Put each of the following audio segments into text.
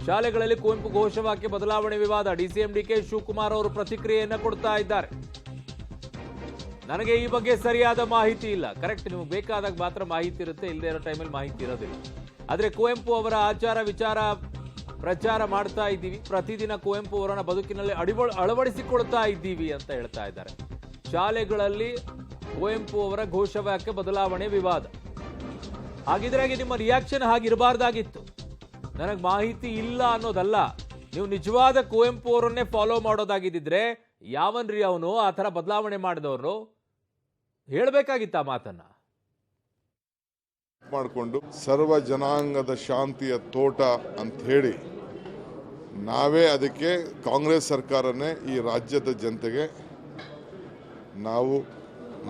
ಶಾಲೆಗಳಲ್ಲಿ ಕುವೆಂಪು ಘೋಷವಾಕ್ಯ ಬದಲಾವಣೆ ವಿವಾದ. ಡಿಸಿಎಂ ಡಿಕೆ ಶಿವಕುಮಾರ್ ಅವರು ಪ್ರತಿಕ್ರಿಯೆಯನ್ನ ಕೊಡ್ತಾ ಇದ್ದಾರೆ. ನನಗೆ ಈ ಬಗ್ಗೆ ಸರಿಯಾದ ಮಾಹಿತಿ ಇಲ್ಲ. ಕರೆಕ್ಟ್, ನಿಮಗೆ ಬೇಕಾದಾಗ ಮಾತ್ರ ಮಾಹಿತಿ ಇರುತ್ತೆ, ಇಲ್ಲದೆ ಇರೋ ಟೈಮಲ್ಲಿ ಮಾಹಿತಿ ಇರೋದಿಲ್ಲ. ಆದರೆ ಕುವೆಂಪು ಅವರ ಆಚಾರ ವಿಚಾರ ಪ್ರಚಾರ ಮಾಡ್ತಾ ಇದ್ದೀವಿ, ಪ್ರತಿದಿನ ಕುವೆಂಪು ಅವರನ್ನ ಬದುಕಿನಲ್ಲಿ ಅಳವಡಿಸಿಕೊಳ್ತಾ ಇದ್ದೀವಿ ಅಂತ ಹೇಳ್ತಾ ಇದ್ದಾರೆ. ಶಾಲೆಗಳಲ್ಲಿ ಕುವೆಂಪು ಅವರ ಘೋಷವಾಕ್ಯ ಬದಲಾವಣೆ ವಿವಾದ. ಹಾಗಿದ್ರೆ ನಿಮ್ಮ ರಿಯಾಕ್ಷನ್ ಹಾಗಿರಬಾರ್ದಾಗಿತ್ತು. ನನಗೆ ಮಾಹಿತಿ ಇಲ್ಲ ಅನ್ನೋದಲ್ಲ, ನೀವು ನಿಜವಾದ ಕುವೆಂಪು ಅವರನ್ನೇ ಫಾಲೋ ಮಾಡೋದಾಗಿದ್ದಿದ್ರೆ ಯಾವನ್ರಿ ಅವನು ಆ ಥರ ಬದಲಾವಣೆ ಮಾಡಿದವರು ಹೇಳಬೇಕಾಗಿತ್ತ ಮಾತನ್ನ. ಮಾಡಿಕೊಂಡು ಸರ್ವ ಜನಾಂಗದ ಶಾಂತಿಯ ತೋಟ ಅಂತ ಹೇಳಿ ನಾವೇ ಅದಕ್ಕೆ ಕಾಂಗ್ರೆಸ್ ಸರ್ಕಾರನೇ ಈ ರಾಜ್ಯದ ಜನತೆಗೆ ನಾವು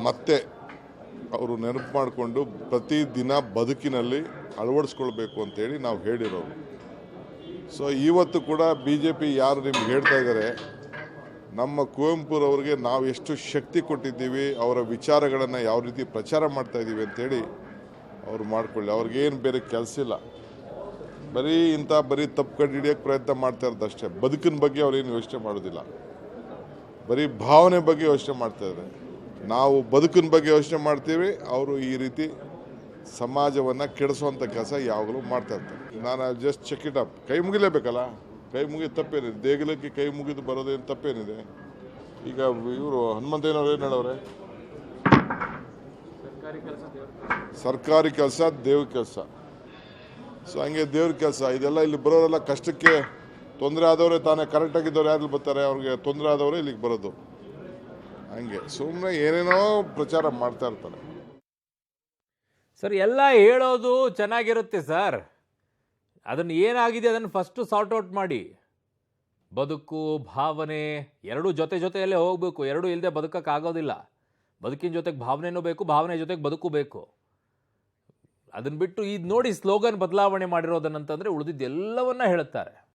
ಮತ್ತೆ ಅವರು ನೆನಪು ಮಾಡಿಕೊಂಡು ಪ್ರತಿದಿನ ಬದುಕಿನಲ್ಲಿ ಅಳವಡಿಸ್ಕೊಳ್ಬೇಕು ಅಂತೇಳಿ ನಾವು ಹೇಳಿರೋರು. ಸೊ ಇವತ್ತು ಕೂಡ BJP ಯಾರು ನಿಮ್ಗೆ ಹೇಳ್ತಾ ಇದ್ದಾರೆ, ನಮ್ಮ ಕುವೆಂಪುರವ್ರಿಗೆ ನಾವು ಎಷ್ಟು ಶಕ್ತಿ ಕೊಟ್ಟಿದ್ದೀವಿ, ಅವರ ವಿಚಾರಗಳನ್ನು ಯಾವ ರೀತಿ ಪ್ರಚಾರ ಮಾಡ್ತಾ ಇದ್ದೀವಿ ಅಂತೇಳಿ ಅವ್ರು ಮಾಡ್ಕೊಳ್ಳಿ. ಅವ್ರಿಗೇನು ಬೇರೆ ಕೆಲಸ ಇಲ್ಲ, ಬರೀ ತಪ್ಪು ಕಂಡು ಹಿಡಿಯೋಕ್ಕೆ ಪ್ರಯತ್ನ ಮಾಡ್ತಾ ಇರೋದಷ್ಟೇ. ಬದುಕಿನ ಬಗ್ಗೆ ಅವ್ರೇನು ಯೋಚನೆ ಮಾಡೋದಿಲ್ಲ, ಬರೀ ಭಾವನೆ ಬಗ್ಗೆ ಯೋಚನೆ ಮಾಡ್ತಾ ಇದ್ದಾರೆ. ನಾವು ಬದುಕಿನ ಬಗ್ಗೆ ಯೋಚನೆ ಮಾಡ್ತೀವಿ, ಅವರು ಈ ರೀತಿ ಸಮಾಜವನ್ನು ಕೆಡಿಸುವಂಥ ಕೆಲಸ ಯಾವಾಗಲೂ ಮಾಡ್ತಾ ಇರ್ತಾರೆ. ನಾನು ಜಸ್ಟ್ ಚೆಕ್ ಇಟ್ ಅಪ್. ಕೈ ಮುಗಿಲೇಬೇಕಲ್ಲ, ಕೈ ಮುಗಿದು ತಪ್ಪೇನಿದೆ? ದೇಗುಲಕ್ಕೆ ಕೈ ಮುಗಿದು ಬರೋದೇನು ತಪ್ಪೇನಿದೆ? ಈಗ ಇವರು ಹನುಮಂತಯ್ಯನವ್ರು ಏನು ಹೇಳವ್ರೆ, ಸರ್ಕಾರಿ ಕೆಲಸ ದೇವ್ರ ಕೆಲಸ. ಸೊ ಹಂಗೆ ದೇವ್ರ ಕೆಲಸ ಇದೆಲ್ಲ. ಇಲ್ಲಿ ಬರೋರೆಲ್ಲ ಕಷ್ಟಕ್ಕೆ ತೊಂದರೆ ಆದವರೇ ತಾನೇ, ಕರೆಕ್ಟಾಗಿದ್ದವ್ರು ಯಾರು ಬರ್ತಾರೆ? ಅವ್ರಿಗೆ ತೊಂದರೆ ಆದವರೇ ಇಲ್ಲಿಗೆ ಬರೋದು. ಹಂಗೆ ಸುಮ್ಮನೆ ಏನೇನೋ ಪ್ರಚಾರ ಮಾಡ್ತಾ ಇರ್ತಾರೆ. ಸರ್, ಎಲ್ಲ ಹೇಳೋದು ಚೆನ್ನಾಗಿರುತ್ತೆ ಸರ್, ಅದನ್ನು ಏನಾಗಿದೆ ಅದನ್ನು ಫಸ್ಟು ಸಾರ್ಟ್ ಔಟ್ ಮಾಡಿ. ಬದುಕು ಭಾವನೆ ಎರಡೂ ಜೊತೆಯಲ್ಲೇ ಹೋಗಬೇಕು. ಎರಡೂ ಇಲ್ಲದೆ ಬದುಕೋಕ್ಕಾಗೋದಿಲ್ಲ. ಬದುಕಿನ ಜೊತೆಗೆ ಭಾವನೆನೂ ಬೇಕು, ಭಾವನೆ ಜೊತೆಗೆ ಬದುಕು ಬೇಕು. ಅದನ್ನು ಬಿಟ್ಟು ಇದು ನೋಡಿ ಸ್ಲೋಗನ್ ಬದಲಾವಣೆ ಮಾಡಿರೋದನ್ನಂತಂದರೆ ಉಳಿದಿದ್ದೆಲ್ಲವನ್ನ ಹೇಳುತ್ತಾರೆ.